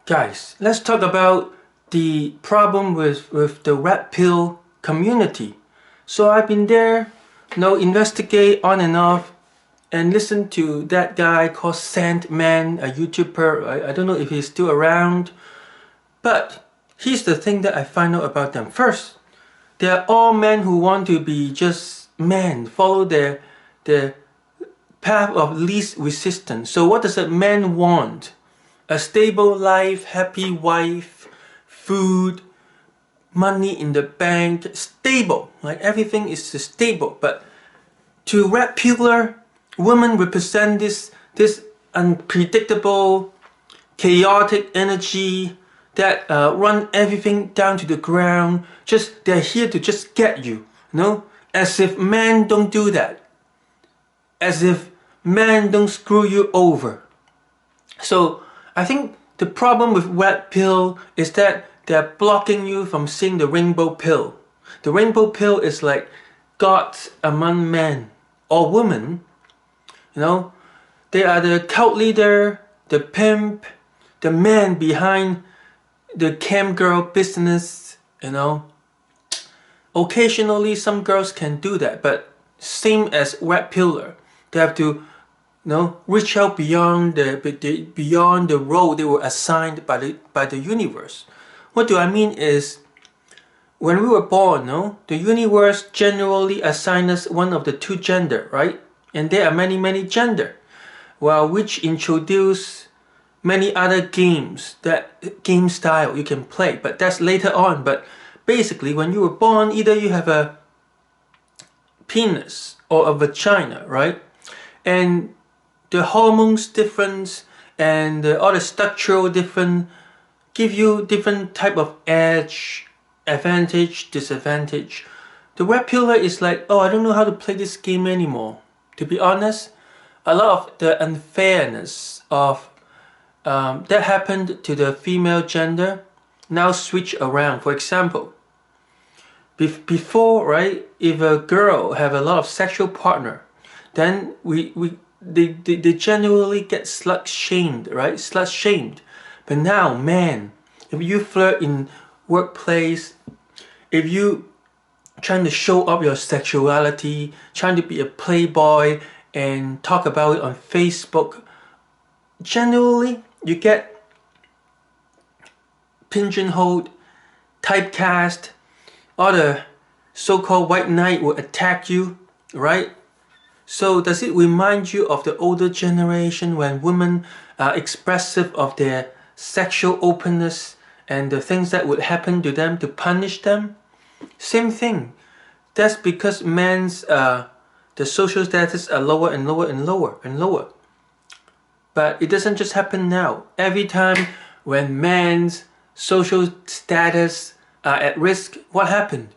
Guys, let's talk about the problem with the red pill community. So I've been there, investigate on and off, and listen to that guy called Sandman, a YouTuber. I don't know if he's still around, but here's the thing that I find out about them. First, they are all men who want to be just men, follow their path of least resistance. So what does a man want? A stable life, happy wife, food, money in the bank, stable. Like everything is stable. But to red pillar, women represent this unpredictable, chaotic energy that run everything down to the ground. They're here to just get you, as if men don't do that. As if men don't screw you over. So I think the problem with red pill is that they're blocking you from seeing the rainbow pill. The rainbow pill is like gods among men or women. They are the cult leader, the pimp, the man behind the cam girl business. Occasionally some girls can do that, but same as red pillar, they have to reach out beyond the role they were assigned by the universe. What do I mean is, when we were born, the universe generally assigns us one of the two gender, right? And there are many gender, which introduce many other games, that game style you can play, but that's later on. But basically, when you were born, either you have a penis or a vagina, right? And the hormones difference and all the structural different give you different type of edge, advantage, disadvantage. The red pillar is like, oh, I don't know how to play this game anymore. To be honest, a lot of the unfairness of that happened to the female gender now switch around. For example, before, right, if a girl have a lot of sexual partner, then they generally get slut shamed, right? Slut shamed. But now, man, if you flirt in workplace, if you trying to show up your sexuality, trying to be a playboy and talk about it on Facebook, generally you get pigeonholed, typecast. All the so-called white knight will attack you, right? So does it remind you of the older generation when women are expressive of their sexual openness and the things that would happen to them to punish them? Same thing. That's because men's the social status are lower and lower and lower and lower. But it doesn't just happen now. Every time when men's social status are at risk, what happened?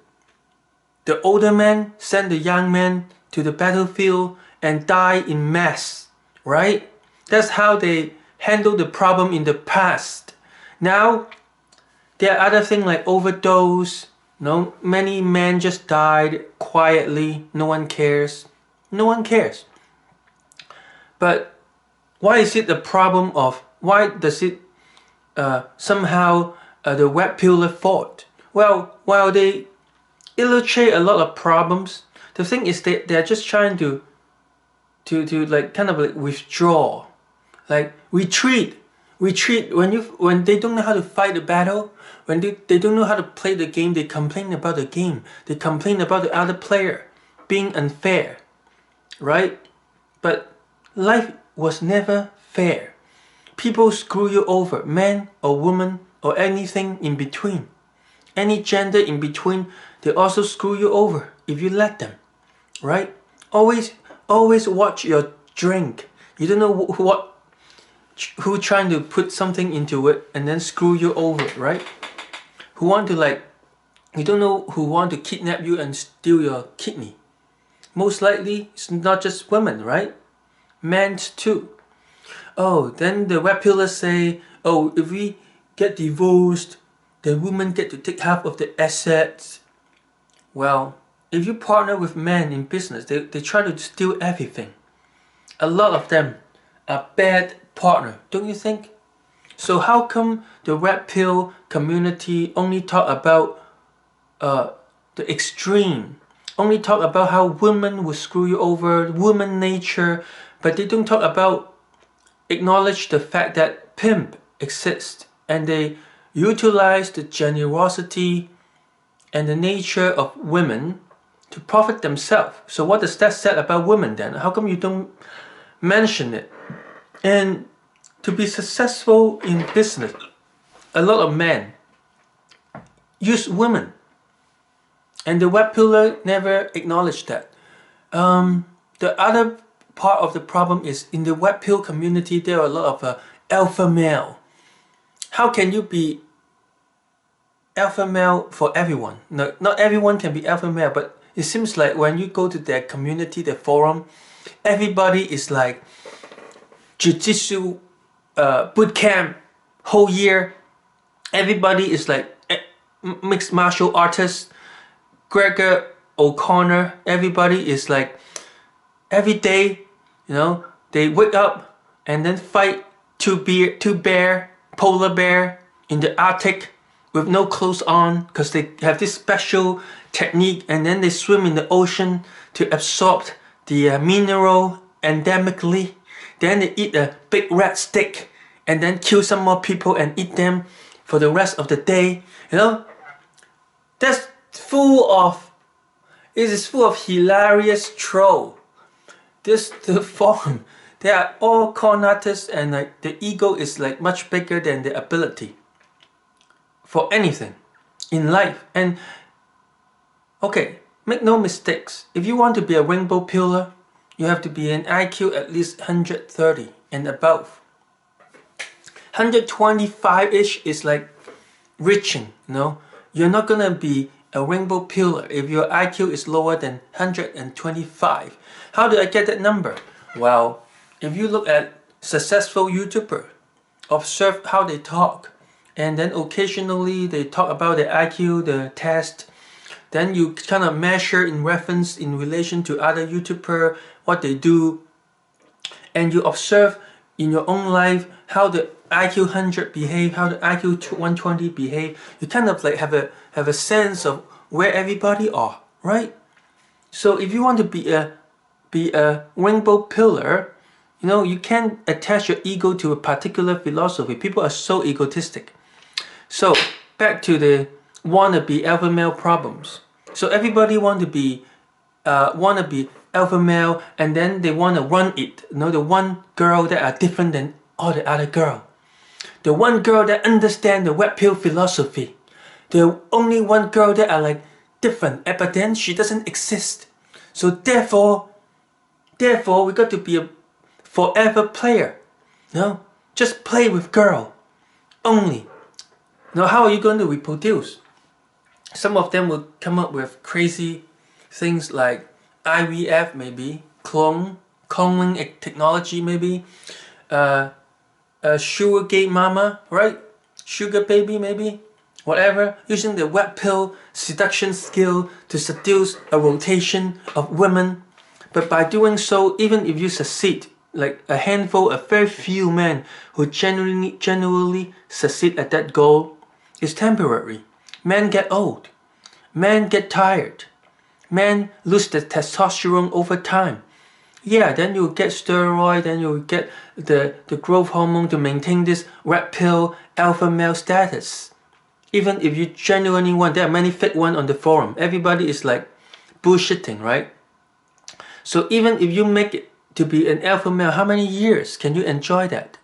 The older men send the young men to the battlefield and die in mass, right? That's how they handled the problem in the past. Now, there are other things like overdose. Many men just died quietly. No one cares. No one cares. But why is it the problem of, why does it somehow the red pillar fault? Well, while they illustrate a lot of problems, the thing is they're just trying to like kind of like withdraw, like retreat when they don't know how to fight the battle, when they don't know how to play the game. They complain about the game, they complain about the other player being unfair, right? But life was never fair. People screw you over, man or woman or anything in between, any gender in between. They also screw you over if you let them, right? Always watch your drink. You don't know who trying to put something into it and then screw you over, right? Who want to you don't know who want to kidnap you and steal your kidney. Most likely it's not just women, right? Men too. Oh, then the red pillars say, oh, if we get divorced, the women get to take half of the assets. Well, if you partner with men in business, they try to steal everything. A lot of them are bad partner, don't you think? So how come the red pill community only talk about the extreme, only talk about how women will screw you over, woman nature, but they don't talk about, acknowledge the fact that pimp exists, and they utilize the generosity and the nature of women to profit themselves. So what does that say about women then? How come you don't mention it? And to be successful in business, a lot of men use women, and the web pillar never acknowledged that. The other part of the problem is in the web pill community there are a lot of alpha male. How can you be alpha male for everyone? No, not everyone can be alpha male, but it seems like when you go to their community, their forum, everybody is like jiu-jitsu boot camp whole year. Everybody is like mixed martial artists. Gregor O'Connor, everybody is like every day, you know, they wake up and then fight two bear, polar bear in the Arctic with no clothes on because they have this special technique, and then they swim in the ocean to absorb the mineral endemically. Then they eat a big red stick and then kill some more people and eat them for the rest of the day. You know, that's full of, it is full of hilarious troll. The forum, they are all con artists, and like the ego is like much bigger than the ability for anything in life. And okay, make no mistakes, if you want to be a rainbow pillar, you have to be an IQ at least 130 and above. 125-ish is like reaching, you know. You're not gonna be a rainbow pillar if your IQ is lower than 125. How do I get that number? Well, if you look at successful YouTuber, observe how they talk, and then occasionally they talk about their IQ, the test, then you kind of measure in reference in relation to other YouTuber, what they do, and you observe in your own life how the IQ 100 behave, how the IQ 120 behave. You kind of like have a sense of where everybody are, right? So if you want to be a rainbow pillar, you know, you can't attach your ego to a particular philosophy. People are so egotistic. So back to the wannabe alpha male problems. So everybody want to be alpha male, and then they want to run it. You know, the one girl that are different than all the other girl. The one girl that understand the red pill philosophy. The only one girl that are like different, but then she doesn't exist. So therefore we got to be a forever player. You know, just play with girl only. Now how are you going to reproduce? Some of them will come up with crazy things like IVF, maybe cloning technology, maybe sugar gay mama, right? Sugar baby, maybe, whatever. Using the web pill seduction skill to seduce a rotation of women. But by doing so, even if you succeed, like a handful, a very few men who genuinely succeed at that goal, is temporary. Men get old. Men get tired. Men lose their testosterone over time. Yeah, then you'll get steroid, then you'll get the growth hormone to maintain this red pill alpha male status. Even if you genuinely want, there are many fake ones on the forum. Everybody is like bullshitting, right? So even if you make it to be an alpha male, how many years can you enjoy that?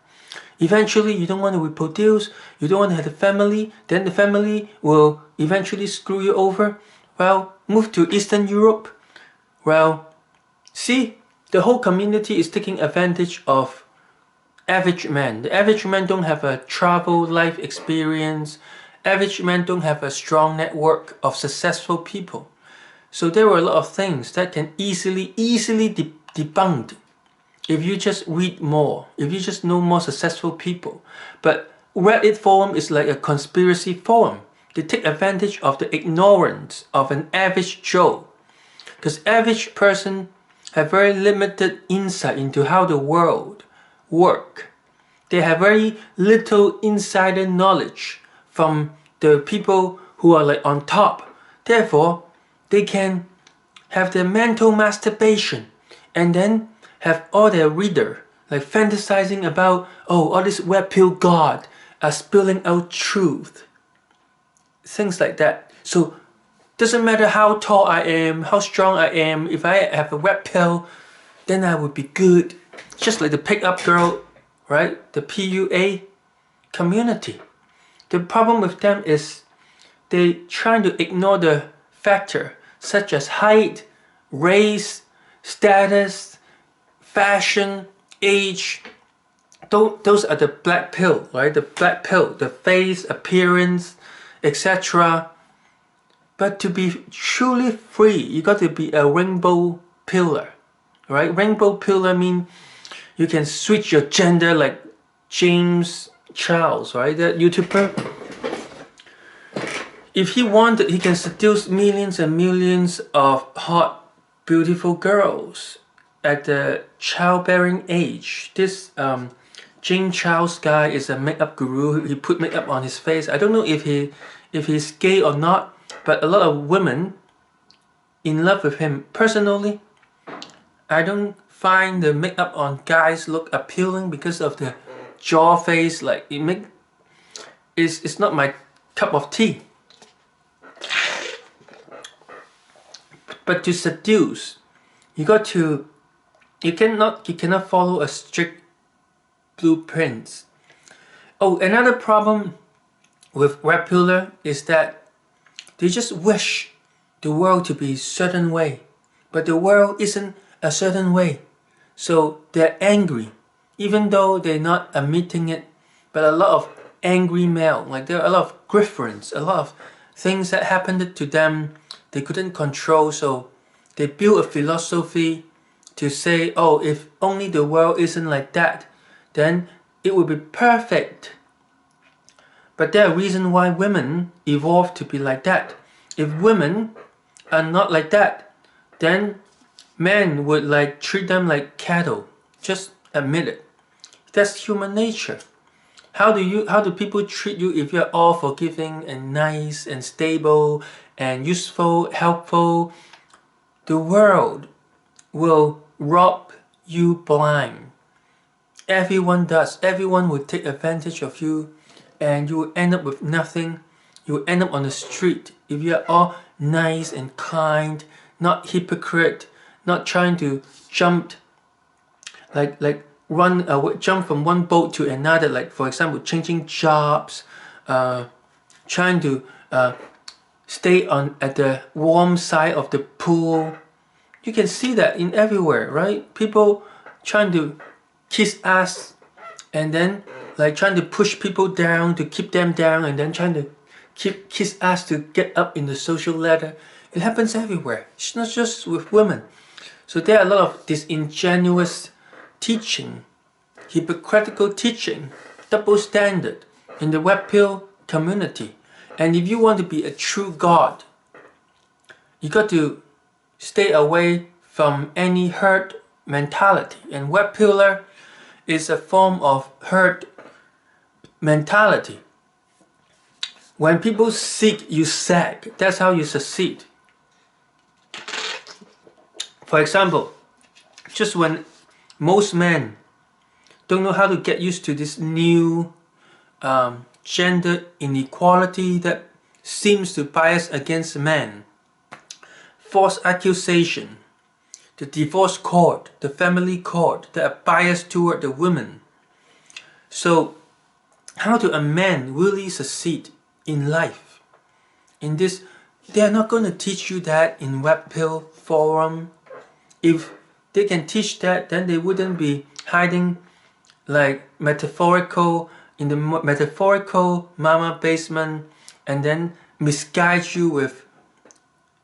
Eventually you don't want to reproduce, you don't want to have a family, then the family will eventually screw you over. Well, move to Eastern Europe. Well, see, the whole community is taking advantage of average men. The average men don't have a travel life experience. Average men don't have a strong network of successful people. So there were a lot of things that can easily debunked if you just read more, if you just know more successful people. But Reddit forum is like a conspiracy forum. They take advantage of the ignorance of an average Joe. Because average person have very limited insight into how the world work. They have very little insider knowledge from the people who are like on top. Therefore, they can have their mental masturbation and then have all their reader like fantasizing about, oh, all this web pill god are spilling out truth. Things like that. So doesn't matter how tall I am, how strong I am, if I have a web pill, then I would be good. Just like the pickup girl, right? The PUA community. The problem with them is they trying to ignore the factor such as height, race, status, fashion, age. Those are the black pill, right? The black pill, the face, appearance, etc. But to be truly free, you got to be a rainbow pillar, right? Rainbow pillar mean you can switch your gender like James Charles, right? That YouTuber. If he wanted, he can seduce millions and millions of hot, beautiful girls at the childbearing age. This James Charles guy is a makeup guru. He put makeup on his face. I don't know if he's gay or not, but a lot of women in love with him. Personally, I don't find the makeup on guys look appealing because of the jaw face. Like it's not my cup of tea. But to seduce, you cannot follow a strict blueprint. Oh, another problem with red pillar is that they just wish the world to be a certain way, but the world isn't a certain way. So they're angry, even though they're not admitting it. But a lot of angry male, like there are a lot of grievances, a lot of things that happened to them they couldn't control. So they build a philosophy to say, oh, if only the world isn't like that, then it would be perfect. But there are reasons why women evolved to be like that. If women are not like that, then men would like treat them like cattle. Just admit it. That's human nature. How do people treat you if you're all forgiving and nice and stable and useful, helpful? The world will rob you blind. Everyone does. Everyone will take advantage of you and you will end up with nothing. You will end up on the street if you're all nice and kind, not hypocrite, not trying to jump jump from one boat to another, like for example changing jobs, trying to stay at the warm side of the pool. You can see that in everywhere, right? People trying to kiss ass and then like trying to push people down to keep them down and then trying to kiss ass to get up in the social ladder. It happens everywhere. It's not just with women. So there are a lot of disingenuous teaching, hypocritical teaching, double standard in the web pill community. And if you want to be a true God, you got to stay away from any herd mentality. And web pillar is a form of herd mentality. When people seek, you sag. That's how you succeed. For example, just when most men don't know how to get used to this new gender inequality that seems to bias against men, false accusation, the divorce court, the family court that are biased toward the women. So how do a man really succeed in life? In this, they are not going to teach you that in web pill forum. If they can teach that, then they wouldn't be hiding like in the metaphorical mama basement and then misguide you with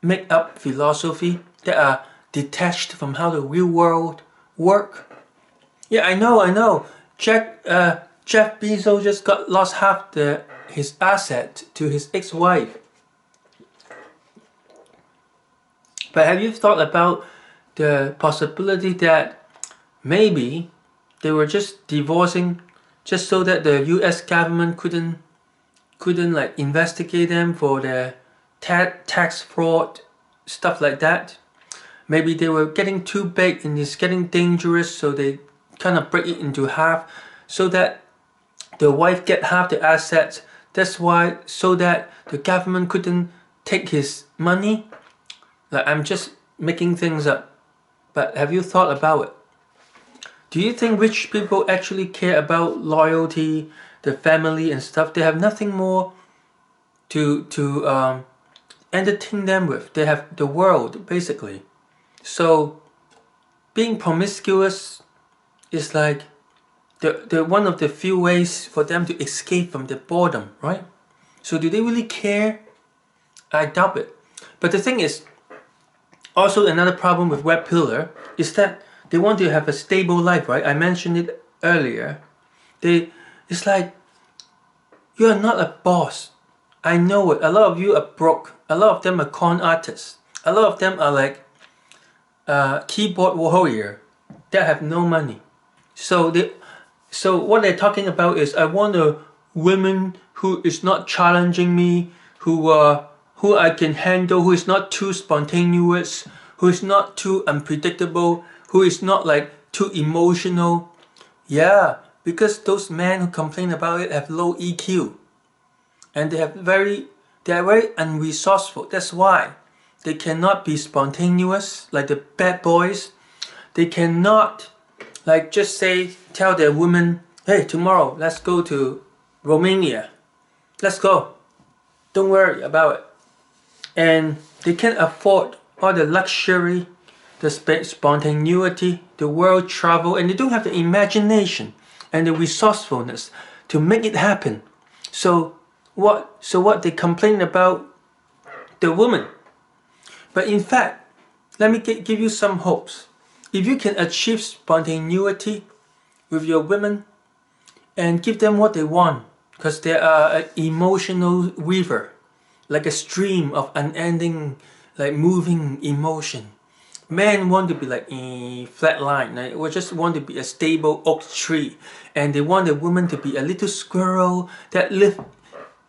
make-up philosophy that are detached from how the real world work. Yeah, I know. Jeff Bezos just lost half his asset to his ex-wife. But have you thought about the possibility that maybe they were just divorcing just so that the US government couldn't like investigate them for their tax fraud, stuff like that. Maybe they were getting too big and it's getting dangerous, so they kind of break it into half so that the wife get half the assets. That's why, so that the government couldn't take his money. Like, I'm just making things up, but have you thought about it? Do you think rich people actually care about loyalty, the family and stuff? They have nothing more to entertain them with. They have the world, basically. So being promiscuous is like the one of the few ways for them to escape from the boredom, right? So do they really care? I doubt it. But the thing is, also another problem with Red Pillar is that they want to have a stable life, right? I mentioned it earlier. It's like, you are not a boss. I know it. A lot of you are broke. A lot of them are con artists. A lot of them are like keyboard warrior that have no money. So what they're talking about is, I want a woman who is not challenging me, who I can handle, who is not too spontaneous, who is not too unpredictable, who is not like too emotional. Yeah, because those men who complain about it have low EQ, and they are very unresourceful. That's why they cannot be spontaneous like the bad boys. They cannot like just tell their woman, hey, tomorrow let's go to Romania. Let's go. Don't worry about it. And they can't afford all the luxury, the spontaneity, the world travel, and they don't have the imagination and the resourcefulness to make it happen. So what they complain about the woman. But in fact, let me give you some hopes. If you can achieve spontaneity with your women and give them what they want, because they are an emotional river, like a stream of unending, like moving emotion. Men want to be like a flat line, right? Or just want to be a stable oak tree, and they want the woman to be a little squirrel that live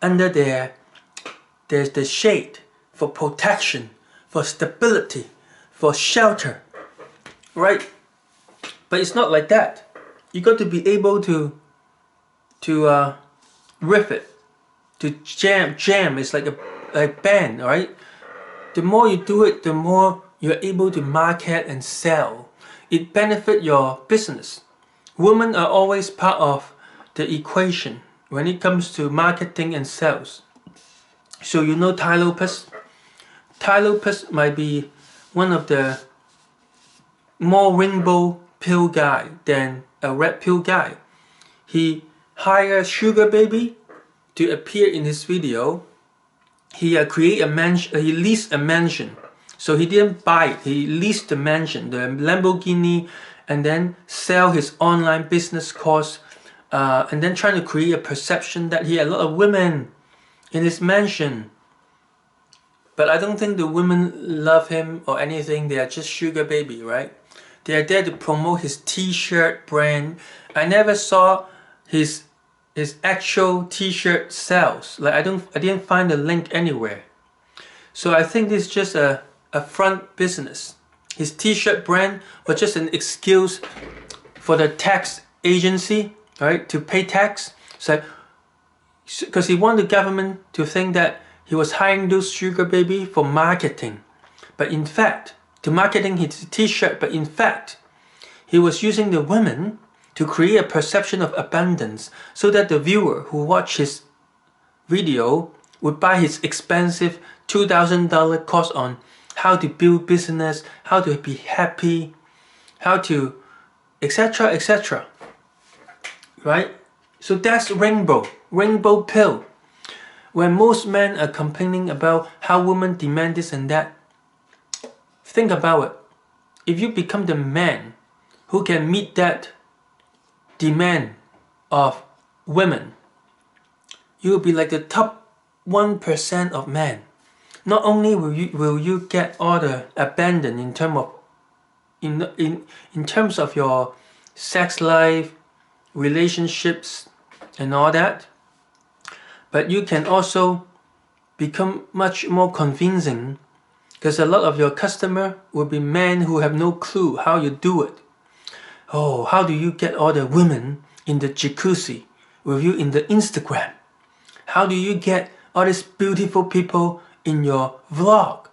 under there's the shade for protection, for stability, for shelter, right? But it's not like that. You got to be able to riff it, to jam. It's like a band, right? The more you do it, the more you're able to market and sell. It benefits your business. Women are always part of the equation when it comes to marketing and sales. So you know Tai Lopez? Tai Lopez might be one of the more rainbow pill guy than a red pill guy. He hired Sugar Baby to appear in his video. He he leased a mansion. So he didn't buy it. He leased the mansion, the Lamborghini, and then sell his online business course, and then trying to create a perception that he had a lot of women in his mansion. But I don't think the women love him or anything. They are just Sugar Baby, right? They are there to promote his t-shirt brand. I never saw his actual t-shirt sales. Like I didn't find the link anywhere. So I think this is just a front business. His t-shirt brand was just an excuse for the tax agency, right, to pay tax. So because he wanted the government to think that he was hiring those Sugar Baby for marketing. But in fact, to marketing his t-shirt, but in fact, he was using the women to create a perception of abundance so that the viewer who watched his video would buy his expensive $2,000 course on how to build business, how to be happy, how to etc, etc. Right? So that's rainbow pill. When most men are complaining about how women demand this and that, think about it. If you become the man who can meet that demand of women, you will be like the top 1% of men. Not only will you get all the abandon in terms of your sex life, relationships, and all that. But you can also become much more convincing, because a lot of your customer will be men who have no clue how you do it. Oh, how do you get all the women in the jacuzzi with you in the Instagram? How do you get all these beautiful people in your vlog?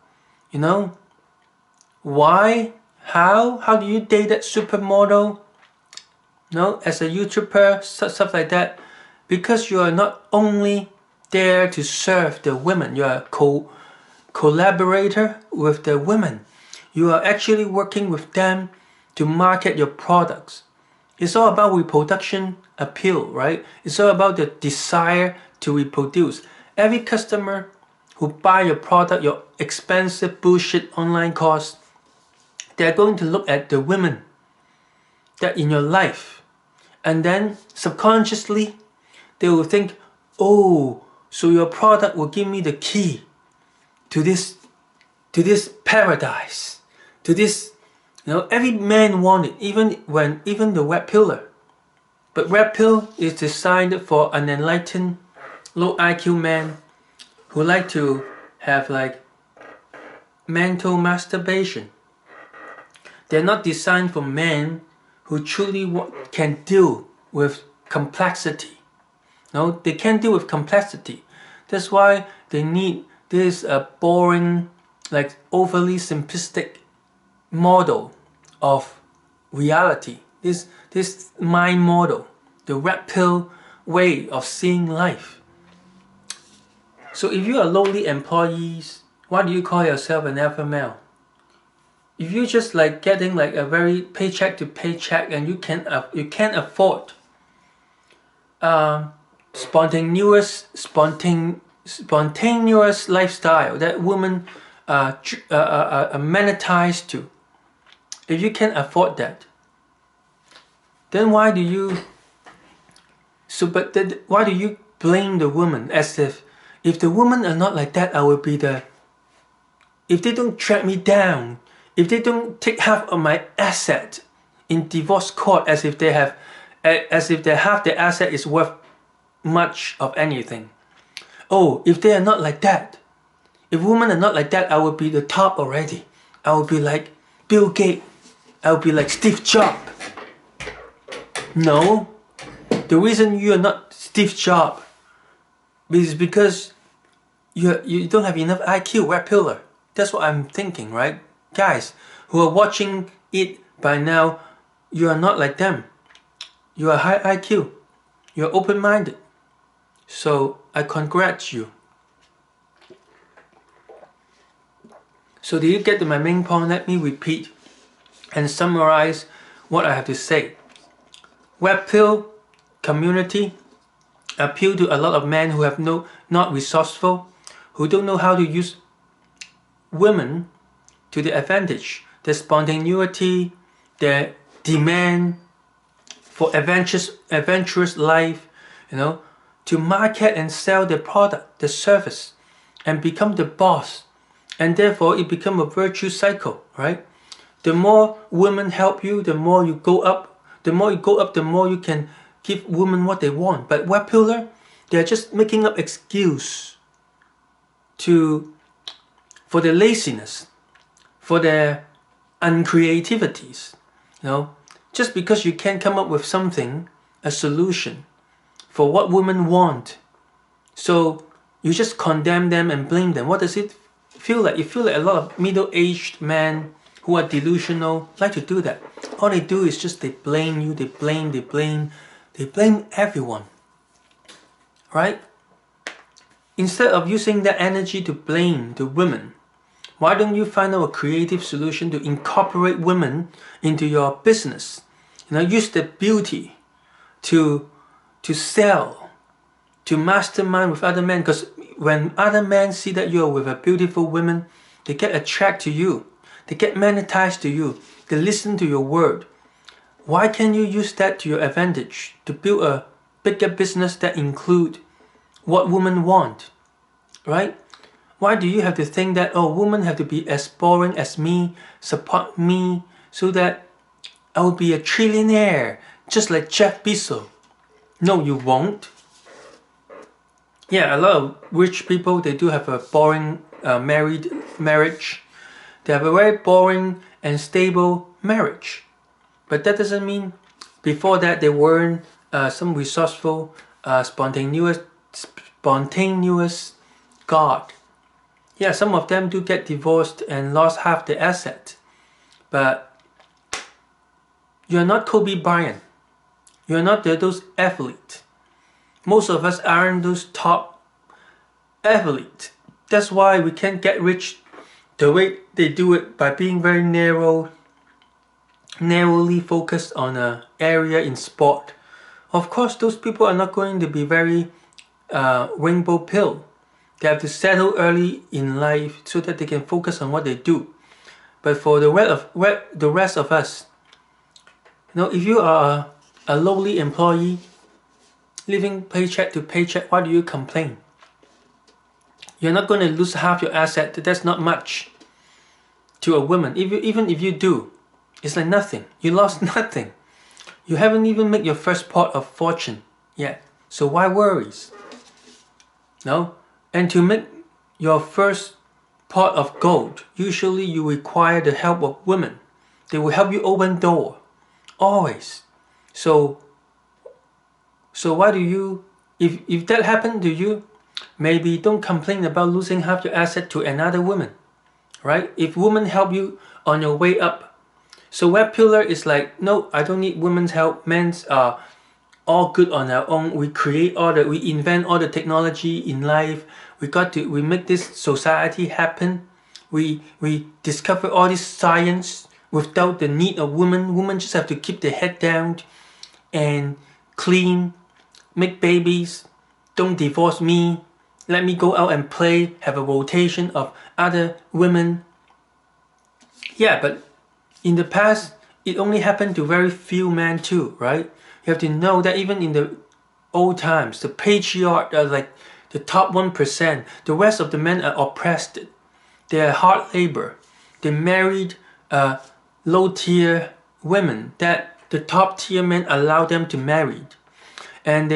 You know? Why? How? How do you date that supermodel? No, as a YouTuber, stuff like that. Because you are not only there to serve the women, you are a collaborator with the women. You are actually working with them to market your products. It's all about reproduction appeal, right? It's all about the desire to reproduce. Every customer who buy your product, your expensive bullshit online course, they're going to look at the women that in your life, and then subconsciously they will think, oh, so your product will give me the key to this paradise, to this, every man want it, even the red pillar. But red pill is designed for an enlightened, low IQ man who like to have like mental masturbation. They're not designed for men who truly can deal with complexity. No, they can't deal with complexity. That's why they need this boring, like overly simplistic model of reality. This mind model, the red pill way of seeing life. So if you are lowly employees, why do you call yourself an alpha male? If you're just like getting like a very paycheck to paycheck and you can't afford spontaneous lifestyle that women monetize to, if you can't afford that, then why do you why do you blame the woman as if the women are not like that, I will be if they don't track me down, if they don't take half of my asset in divorce court as if half the asset is worth much of anything. Oh, if they are not like that, if women are not like that, I will be the top already. I will be like Bill Gates. I will be like Steve Jobs. No, the reason you are not Steve Jobs is because you don't have enough IQ, red pillar. That's what I'm thinking, right? Guys who are watching it by now, you are not like them. You are high IQ. You are open-minded. So I congratulate you. So do you get to my main point? Let me repeat and summarize what I have to say. Red pill community appeal to a lot of men who have not resourceful, who don't know how to use women to their advantage. Their spontaneity, their demand for adventurous life, to market and sell their product, their service, and become the boss. And therefore it becomes a virtuous cycle, right? The more women help you, the more you go up. The more you go up, the more you can give women what they want. But red pillar, they're just making up excuse for their laziness, for their uncreativities. Just because you can't come up with something, a solution for what women want, so you just condemn them and blame them. What does it feel like? You feel like a lot of middle-aged men who are delusional like to do that. All they do is just they blame you, they blame everyone, right? Instead of using that energy to blame the women, why don't you find out a creative solution to incorporate women into your business? Use the beauty to sell, to mastermind with other men. Because when other men see that you're with a beautiful woman, they get attracted to you. They get magnetized to you. They listen to your word. Why can't you use that to your advantage to build a bigger business that include what women want, right? Why do you have to think that, oh, women have to be as boring as me, support me, so that I will be a trillionaire, just like Jeff Bezos? No, you won't. Yeah, a lot of rich people, they do have a boring marriage. They have a very boring and stable marriage. But that doesn't mean before that they weren't some resourceful, spontaneous God. Yeah, some of them do get divorced and lost half the asset. But you're not Kobe Bryant. You're not those athletes. Most of us aren't those top athletes. That's why we can't get rich the way they do it, by being very narrowly focused on an area in sport. Of course, those people are not going to be very rainbow pill. They have to settle early in life so that they can focus on what they do. But for the rest of us, if you are a lowly employee living paycheck to paycheck, why do you complain? You're not going to lose half your asset. That's not much to a woman. Even if you do, it's like nothing. You lost nothing. You haven't even made your first pot of fortune yet. So why worries? No? And to make your first pot of gold, usually you require the help of women. They will help you open door. Always. So why do you, if that happened to you, maybe don't complain about losing half your asset to another woman. Right? If women help you on your way up. So web pillar is like, no, I don't need women's help. Men's are all good on our own. We invent all the technology in life. We make this society happen. We discover all this science without the need of women. Women just have to keep their head down and clean, make babies. Don't divorce me. Let me go out and play, have a rotation of other women. Yeah, but in the past, it only happened to very few men too, right? You have to know that even in the old times, the patriarch are like the top 1%. The rest of the men are oppressed. They are hard labor. They married low-tier women that the top-tier men allow them to marry. And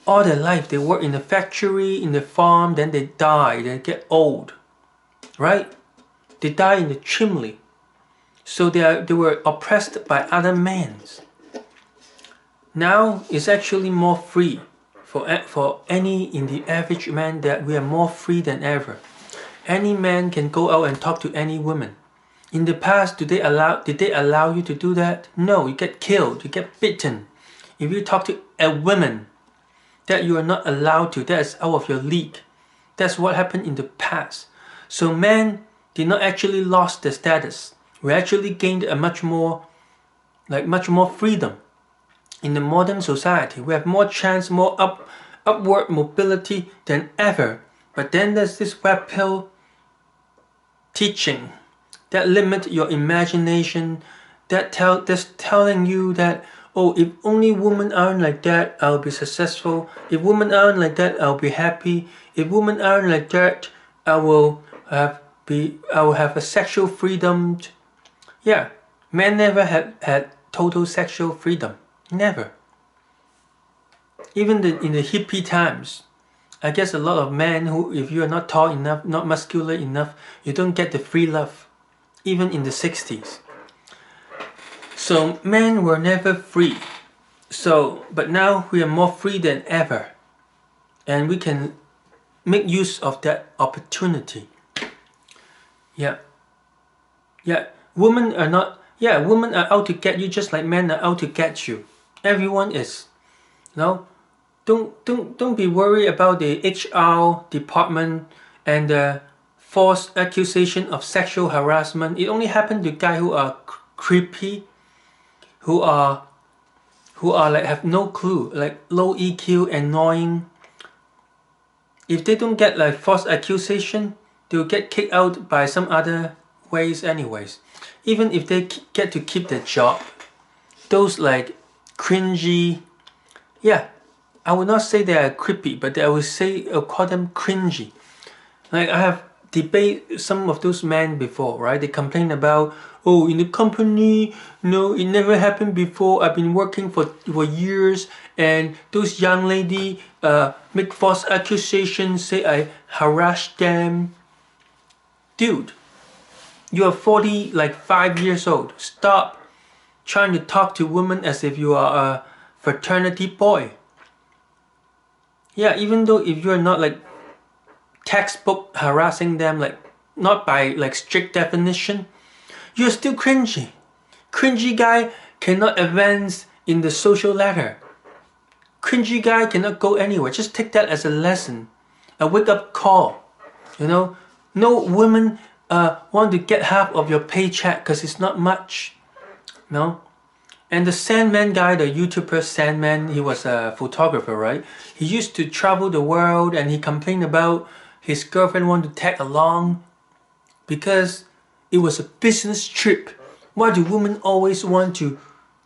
all their life, they work in the factory, in the farm, then they die, they get old, right? They die in the chimney. So they were oppressed by other men. Now it's actually more free for any in the average man, that we are more free than ever. Any man can go out and talk to any woman. In the past, did they allow you to do that? No, you get killed, you get bitten. If you talk to a woman that you are not allowed to, that is out of your league. That's what happened in the past. So men did not actually lost their status. We actually gained a much more freedom. In the modern society, we have more chance, more upward mobility than ever. But then there's this web pill teaching that limit your imagination, that's telling you that, oh, if only women aren't like that, I'll be successful. If women aren't like that, I'll be happy. If women aren't like that, I will have a sexual freedom. Yeah, men never had total sexual freedom. Never. Even in the hippie times, I guess a lot of men who, if you are not tall enough, not muscular enough, you don't get the free love. Even in the 60s. So men were never free. But now we are more free than ever. And we can make use of that opportunity. Yeah. Women are out to get you just like men are out to get you. Everyone is. No? Don't be worried about the HR department and the false accusation of sexual harassment. It only happened to guys who are creepy, who are like have no clue, like low EQ, annoying. If they don't get like false accusation, they will get kicked out by some other ways anyways. Even if they get to keep their job, those like cringy, yeah, I would not say they are creepy, but I would call them cringy. Like I have debate some of those men before, right? They complain about, oh, in the company, no, it never happened before. I've been working for years, and those young lady make false accusations, say I harassed them. Dude, you are 40, like 5 years old. Stop trying to talk to women as if you are a fraternity boy. Yeah, even though if you're not like textbook harassing them, like not by like strict definition, you're still cringy. Cringy guy cannot advance in the social ladder. Cringy guy cannot go anywhere. Just take that as a lesson, a wake-up call. You know, no women want to get half of your paycheck because it's not much. No. And the Sandman guy, the YouTuber Sandman, he was a photographer, right? He used to travel the world and he complained about his girlfriend wanted to tag along because it was a business trip. Why do women always want to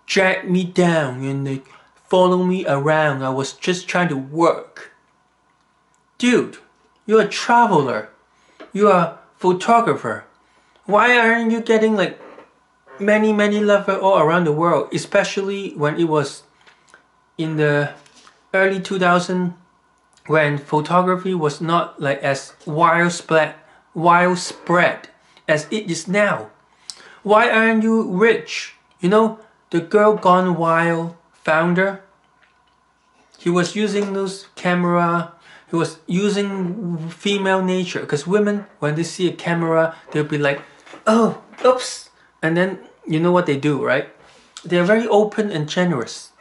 drag me down and they follow me around? I was just trying to work. Dude, you're a traveler. You're a photographer. Why aren't you getting like many lovers all around the world, especially when it was in the early 2000s when photography was not like as widespread as it is now? Why aren't you rich? You know, the Girl Gone Wild founder, he was using those camera, he was using female nature, because women, when they see a camera, they'll be like, oh, oops. And then you know what they do, right? They're very open and generous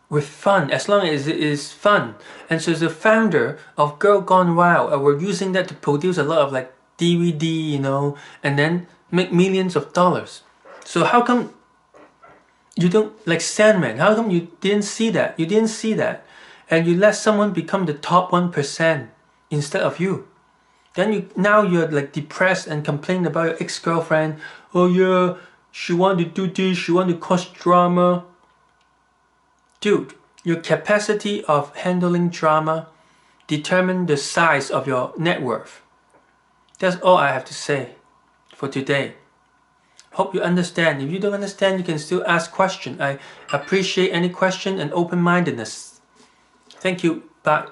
with fun, as long as it is fun. And so the founder of Girl Gone Wild were using that to produce a lot of like DVD, you know, and then make millions of dollars. So how come you don't, like Sandman, how come you didn't see that? You didn't see that. And you let someone become the top 1% instead of you. Then now you're like depressed and complain about your ex-girlfriend. Oh yeah, she wanted to do this, she wanted to cause drama. Dude, your capacity of handling drama determines the size of your net worth. That's all I have to say for today. Hope you understand. If you don't understand, you can still ask questions. I appreciate any question and open-mindedness. Thank you. Bye.